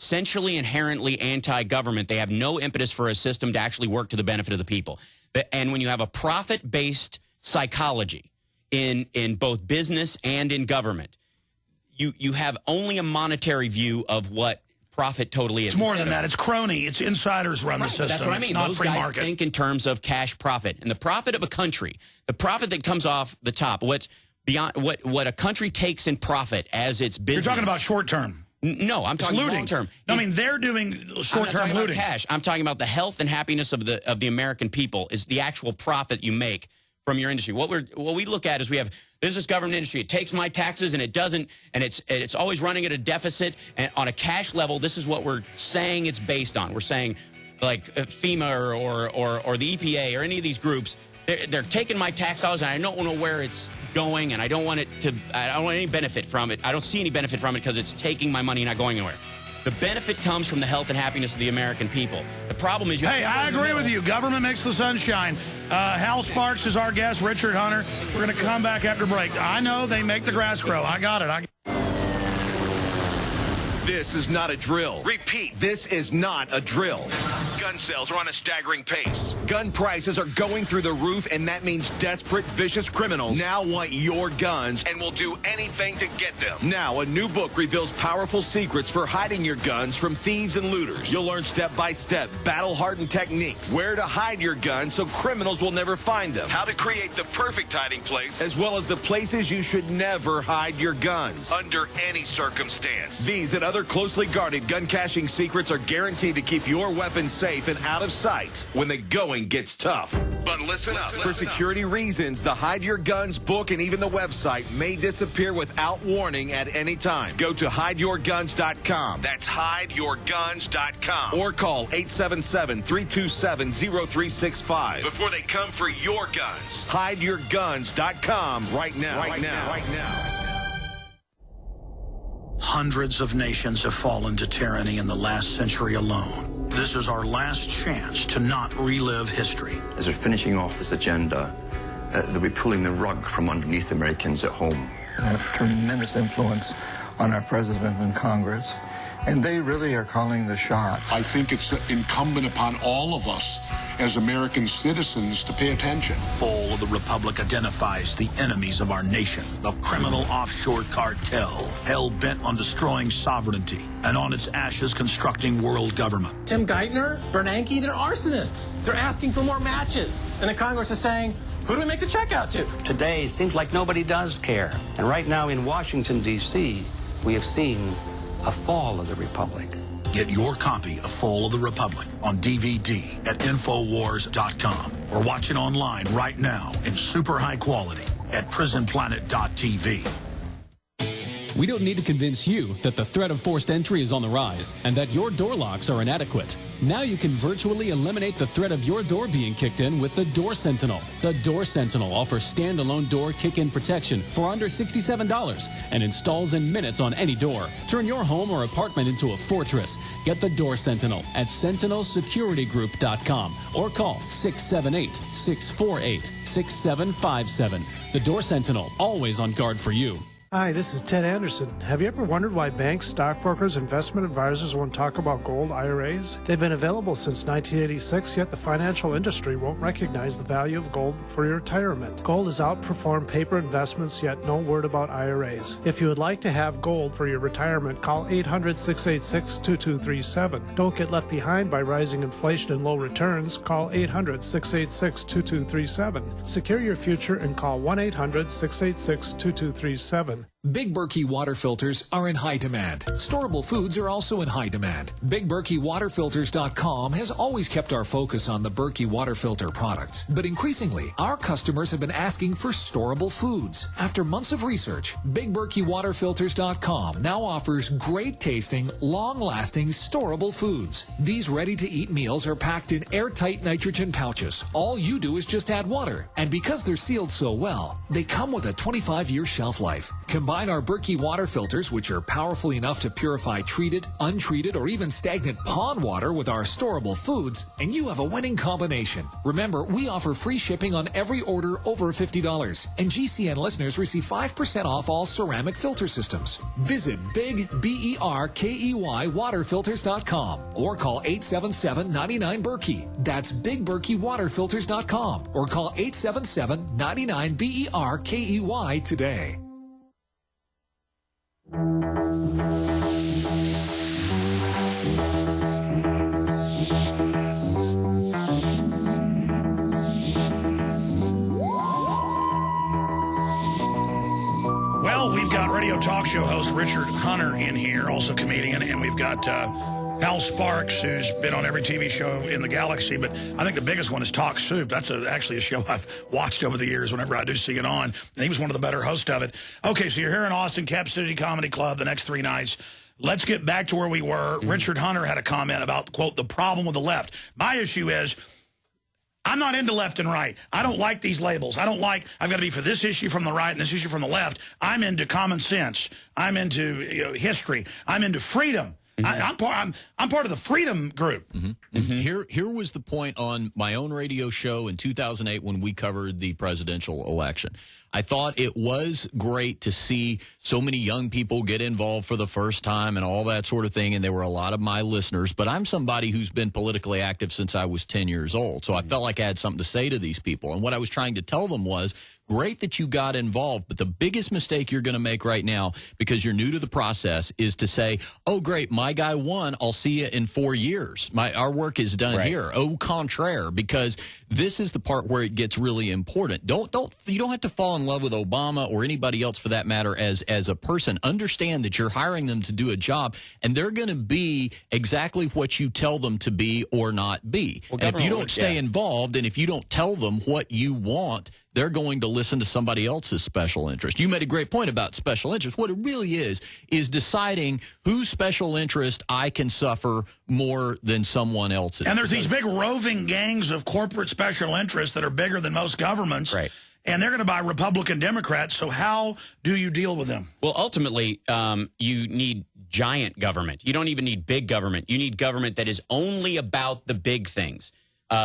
essentially inherently anti-government. They have no impetus for a system to actually work to the benefit of the people. And when you have a profit-based psychology in both business and in government, you have only a monetary view of what profit totally is. It's more than that. It's crony. It's insiders run the system. That's what I mean. It's not Those free guys market. think in terms of cash profit. And the profit of a country, the profit that comes off the top, what's beyond what a country takes in profit as its business. You're talking about short term. No, I'm talking long term. No, I mean, they're doing short term looting. About cash. I'm talking about the health and happiness of the American people is the actual profit you make from your industry. What we look at is we have business government industry. It takes my taxes and it doesn't, and it's always running at a deficit. And on a cash level, this is what we're saying it's based on. We're saying like FEMA or the EPA or any of these groups, they're taking my tax dollars and I don't know where it's going and I don't want any benefit from it. I don't see any benefit from it because it's taking my money and not going anywhere. The benefit comes from the health and happiness of the American people. The problem is... Hey, I agree with you. Government makes the sun shine. Hal Sparks is our guest, Richard Hunter. We're going to come back after break. I know they make the grass grow. I got it. This is not a drill. Repeat, this is not a drill. Gun sales are on a staggering pace. Gun prices are going through the roof, and that means desperate, vicious criminals now want your guns and will do anything to get them. Now, a new book reveals powerful secrets for hiding your guns from thieves and looters. You'll learn step-by-step, battle-hardened techniques, where to hide your guns so criminals will never find them, how to create the perfect hiding place, as well as the places you should never hide your guns, under any circumstance. These and other closely guarded gun caching secrets are guaranteed to keep your weapons safe and out of sight when the going gets tough. But listen up. For security reasons, the Hide Your Guns book and even the website may disappear without warning at any time. Go to hideyourguns.com. That's hideyourguns.com. Or call 877-327-0365 before they come for your guns. Hideyourguns.com right now. Right now. Hundreds of nations have fallen to tyranny in the last century alone. This is our last chance to not relive history. As we're finishing off this agenda, they'll be pulling the rug from underneath Americans at home. I have tremendous influence on our president and Congress, and they really are calling the shots. I think it's incumbent upon all of us as American citizens to pay attention. Fall of the Republic identifies the enemies of our nation, the criminal offshore cartel, hell-bent on destroying sovereignty, and on its ashes constructing world government. Tim Geithner, Bernanke, they're arsonists. They're asking for more matches. And the Congress is saying, who do we make the check out to? Today seems like nobody does care. And right now in Washington, D.C., we have seen a fall of the Republic. Get your copy of Fall of the Republic on DVD at Infowars.com or watch it online right now in super high quality at prisonplanet.tv. We don't need to convince you that the threat of forced entry is on the rise and that your door locks are inadequate. Now you can virtually eliminate the threat of your door being kicked in with the Door Sentinel. The Door Sentinel offers standalone door kick-in protection for under $67 and installs in minutes on any door. Turn your home or apartment into a fortress. Get the Door Sentinel at sentinelsecuritygroup.com or call 678-648-6757. The Door Sentinel, always on guard for you. Hi, this is Ted Anderson. Have you ever wondered why banks, stockbrokers, investment advisors won't talk about gold IRAs? They've been available since 1986, yet the financial industry won't recognize the value of gold for your retirement. Gold has outperformed paper investments, yet no word about IRAs. If you would like to have gold for your retirement, call 800-686-2237. Don't get left behind by rising inflation and low returns. Call 800-686-2237. Secure your future and call 1-800-686-2237. Big Berkey water filters are in high demand. Storable foods are also in high demand. BigBerkeyWaterFilters.com has always kept our focus on the Berkey water filter products. But increasingly, our customers have been asking for storable foods. After months of research, BigBerkeyWaterFilters.com now offers great tasting, long-lasting, storable foods. These ready-to-eat meals are packed in airtight nitrogen pouches. All you do is just add water. And because they're sealed so well, they come with a 25-year shelf life. Combine Combine our Berkey water filters, which are powerful enough to purify treated, untreated, or even stagnant pond water with our storable foods, and you have a winning combination. Remember, we offer free shipping on every order over $50, and GCN listeners receive 5% off all ceramic filter systems. Visit BigBerkeyWaterFilters.com or call 877-99-BERKEY. That's BigBerkeyWaterFilters.com or call 877-99-BERKEY today. Well, we've got radio talk show host Richard Hunter in here, also comedian, and we've got Hal Sparks, who's been on every TV show in the galaxy, but I think the biggest one is Talk Soup. That's actually a show I've watched over the years whenever I do see it on, and he was one of the better hosts of it. Okay, so you're here in Austin, Cap City Comedy Club, the next 3 nights. Let's get back to where we were. Richard Hunter had a comment about, quote, the problem with the left. My issue is, I'm not into left and right. I don't like these labels. I don't like, I've got to be for this issue from the right and this issue from the left. I'm into common sense. I'm into history. I'm into freedom. I'm part of the freedom group. Here was the point on my own radio show in 2008 when we covered the presidential election. I thought it was great to see so many young people get involved for the first time and all that sort of thing, and there were a lot of my listeners. But I'm somebody who's been politically active since I was 10 years old, so I felt like I had something to say to these people. And what I was trying to tell them was, great that you got involved, but the biggest mistake you're going to make right now, because you're new to the process, is to say, oh, great, my guy won, I'll see you in 4 years. Our work is done here. Au contraire, because this is the part where it gets really important. You don't have to fall in love with Obama or anybody else for that matter as a person. Understand that you're hiring them to do a job, and they're going to be exactly what you tell them to be or not be. Well, and if you don't stay involved, and if you don't tell them what you want, they're going to listen to somebody else's special interest. You made a great point about special interest. What it really is deciding whose special interest I can suffer more than someone else's. And there's these big roving gangs of corporate special interests that are bigger than most governments. Right. And they're going to buy Republican Democrats. So how do you deal with them? Well, ultimately, you need giant government. You don't even need big government. You need government that is only about the big things.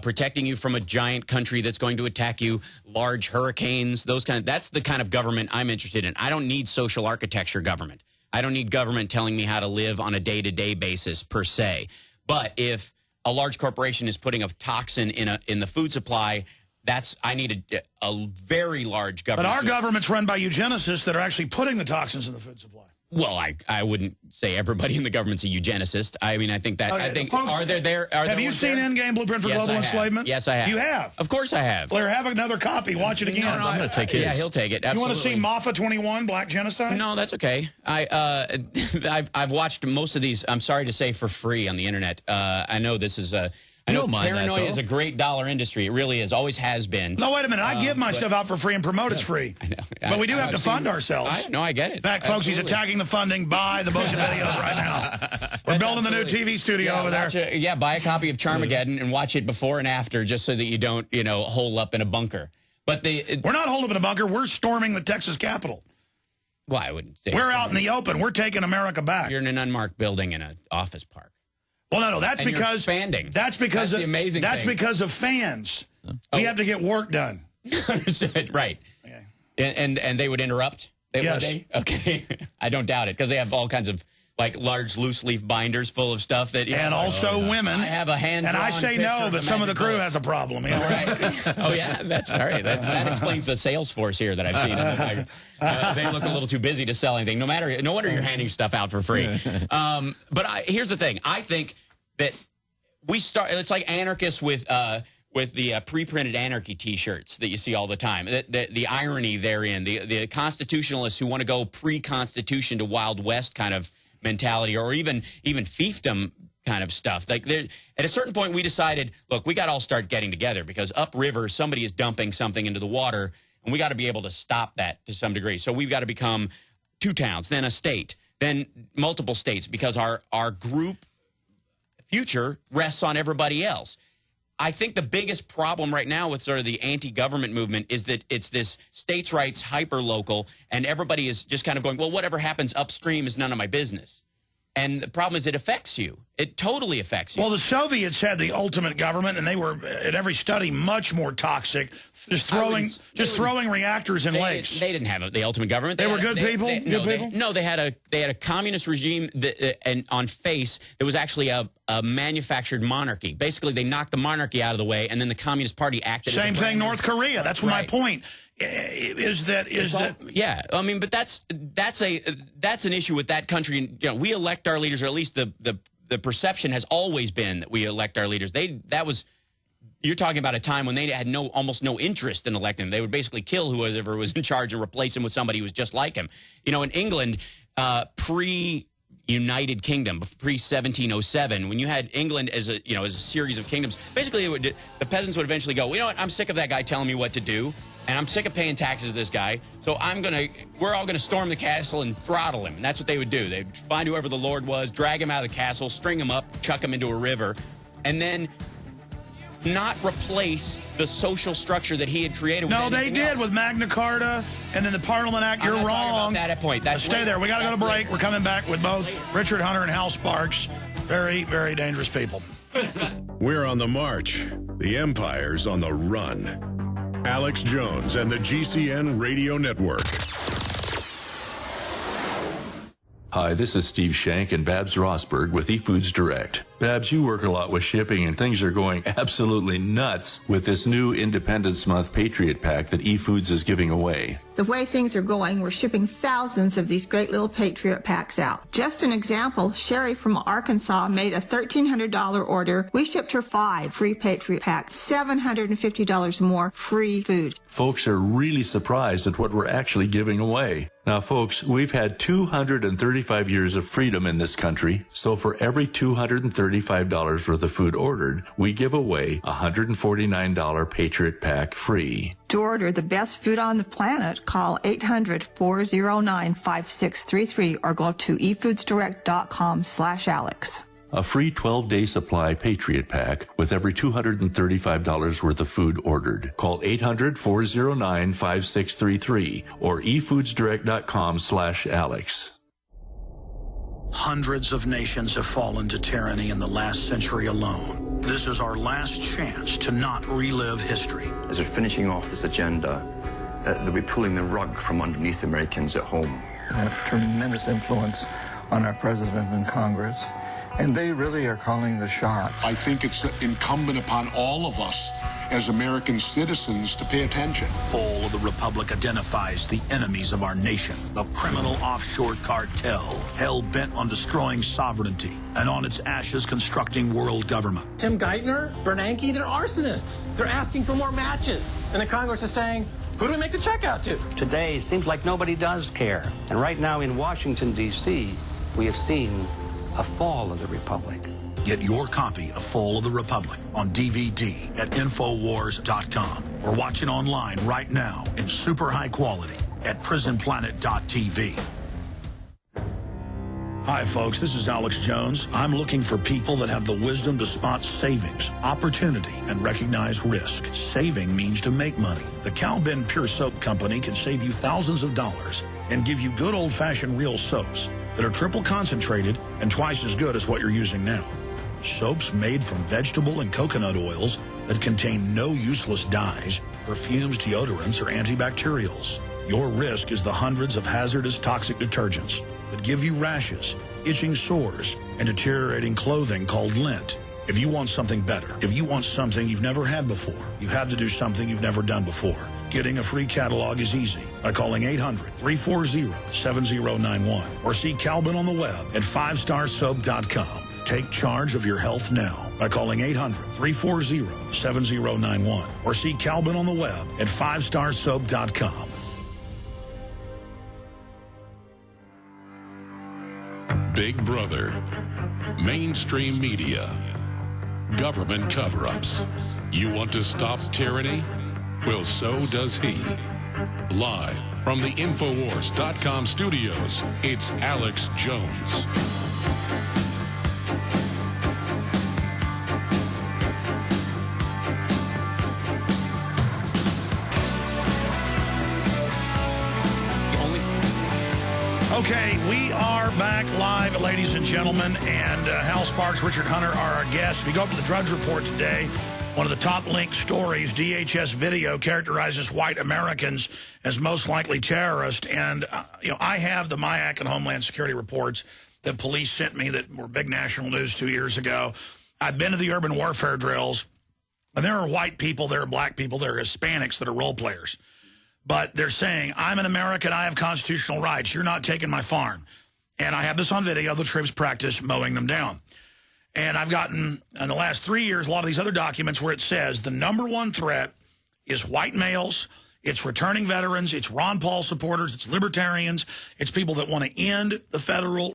Protecting you from a giant country that's going to attack you, large hurricanes, that's the kind of government I'm interested in. I don't need social architecture government. I don't need government telling me how to live on a day-to-day basis per se. But if a large corporation is putting a toxin in the food supply, I need a very large government. But our government's run by eugenicists that are actually putting the toxins in the food supply. Well, I wouldn't say everybody in the government's a eugenicist. I mean, I think that. Okay, I think folks, have you seen Endgame Blueprint for Global Enslavement? Yes, I have. You have? Of course I have. Blair, have another copy. Watch it again. No, I'm going to take it. Yeah, he'll take it. Absolutely. You want to see Maffa 21, Black Genocide? No, that's okay. I've watched most of these, I'm sorry to say, for free on the internet. I know this is I know paranoia is a great dollar industry. It really is. Always has been. No, wait a minute. I give my stuff out for free and promote it's free. I know. But we do have to fund ourselves. No, I get it. In fact, folks, he's attacking the funding. Buy the Bullshit Videos right now. We're building the new TV studio over there. Buy a copy of Charmageddon and watch it before and after just so that you don't, hole up in a bunker. But we're not holed up in a bunker. We're storming the Texas Capitol. Well, I wouldn't say. We're out in the open. We're taking America back. You're in an unmarked building in an office park. Well, no, that's because you're expanding. That's because the amazing that's thing. Because of fans. We have to get work done. Understood. Right. Okay. And they would interrupt. Yes. Okay. I don't doubt it because they have all kinds of large loose leaf binders full of stuff that. And also women. I have a hand. And I say no, but some of the crew has a problem. Right. Oh yeah, that's all right. That explains the sales force here that I've seen. They look a little too busy to sell anything. No wonder you're handing stuff out for free. But here's the thing. I think that it's like anarchists with the pre-printed anarchy T-shirts that you see all the time. The irony therein, the constitutionalists who want to go pre-Constitution to Wild West kind of mentality, or even fiefdom kind of stuff. At a certain point, we decided, look, we got to all start getting together because upriver, somebody is dumping something into the water, and we got to be able to stop that to some degree. So we've got to become 2 towns, then a state, then multiple states, because our group future rests on everybody else. I think the biggest problem right now with sort of the anti-government movement is that it's this states' rights hyper-local, and everybody is just kind of going, well, whatever happens upstream is none of my business. And the problem is it affects you. It totally affects you. Well, the Soviets had the ultimate government, and they were, at every study, much more toxic. Just throwing reactors in lakes. They didn't have the ultimate government. They were good people? They had a communist regime and on face that was actually a manufactured monarchy. Basically, they knocked the monarchy out of the way, and then the Communist Party acted. Same thing, North Korea. That's my point. Yeah, I mean, but that's an issue with that country. You know, we elect our leaders, or at least the perception has always been that we elect our leaders. You're talking about a time when they had almost no interest in electing them. They would basically kill whoever was in charge and replace him with somebody who was just like him. You know, in England, pre-United Kingdom, pre-1707, when you had England as a series of kingdoms, basically the peasants would eventually go, you know what, I'm sick of that guy telling me what to do, and I'm sick of paying taxes to this guy, so we're all gonna storm the castle and throttle him. And that's what they would do. They'd find whoever the lord was, drag him out of the castle, string him up, chuck him into a river, and then not replace the social structure that he had created. No, they did with Magna Carta and then the Parliament Act. You're wrong. About that at point. Stay there. We got to go to break. We're coming back with both Richard Hunter and Hal Sparks. Very, very dangerous people. We're on the march. The empire's on the run. Alex Jones and the GCN Radio Network. Hi, this is Steve Shank and Babs Rosberg with eFoods Direct. Babs, you work a lot with shipping, and things are going absolutely nuts with this new Independence Month Patriot Pack that eFoods is giving away. The way things are going, we're shipping thousands of these great little Patriot Packs out. Just an example, Sherry from Arkansas made a $1,300 order. We shipped her 5 free Patriot Packs, $750 more free food. Folks are really surprised at what we're actually giving away. Now, folks, we've had 235 years of freedom in this country, so for every $235 worth of food ordered, we give away a $149 Patriot Pack free. To order the best food on the planet, call 800-409-5633 or go to efoodsdirect.com/Alex. A free 12-day supply Patriot Pack with every $235 worth of food ordered. Call 800-409-5633 or efoodsdirect.com/Alex. Hundreds of nations have fallen to tyranny in the last century alone. This is our last chance to not relive history. As we're finishing off this agenda, they'll be pulling the rug from underneath Americans at home. We have tremendous influence on our president and Congress, and they really are calling the shots. I think it's incumbent upon all of us as American citizens to pay attention. Fall of the Republic identifies the enemies of our nation, the criminal offshore cartel, hell-bent on destroying sovereignty, and on its ashes constructing world government. Tim Geithner, Bernanke, they're arsonists. They're asking for more matches. And the Congress is saying, who do we make the check out to? Today, seems like nobody does care. And right now in Washington, D.C., we have seen a fall of the Republic. Get your copy of Fall of the Republic on DVD at Infowars.com or watch it online right now in super high quality at prisonplanet.tv. Hi, folks. This is Alex Jones. I'm looking for people that have the wisdom to spot savings, opportunity, and recognize risk. Saving means to make money. The Cal Ben Pure Soap Company can save you thousands of dollars and give you good old-fashioned real soaps that are triple concentrated and twice as good as what you're using now. Soaps made from vegetable and coconut oils that contain no useless dyes, perfumes, deodorants, or antibacterials. Your risk is the hundreds of hazardous toxic detergents that give you rashes, itching sores, and deteriorating clothing called lint. If you want something better, if you want something you've never had before, you have to do something you've never done before. Getting a free catalog is easy by calling 800-340-7091 or see Calvin on the web at 5starsoap.com. Take charge of your health now by calling 800-340-7091 or see Calvin on the web at 5starsoap.com. Big Brother, mainstream media, government cover-ups. You want to stop tyranny? Well, so does he. Live from the Infowars.com studios, it's Alex Jones. Okay, we are back live, ladies and gentlemen, and Hal Sparks, Richard Hunter are our guests. If you go up to the Drudge Report today, one of the top linked stories, DHS video characterizes white Americans as most likely terrorists. And, I have the MIAC and Homeland Security reports that police sent me that were big national news 2 years ago. I've been to the urban warfare drills, and there are white people, there are black people, there are Hispanics that are role players. But they're saying, I'm an American, I have constitutional rights, you're not taking my farm. And I have this on video, the troops practice mowing them down. And I've gotten, in the last 3 years, a lot of these other documents where it says the #1 threat is white males, it's returning veterans, it's Ron Paul supporters, it's libertarians, it's people that want to end the federal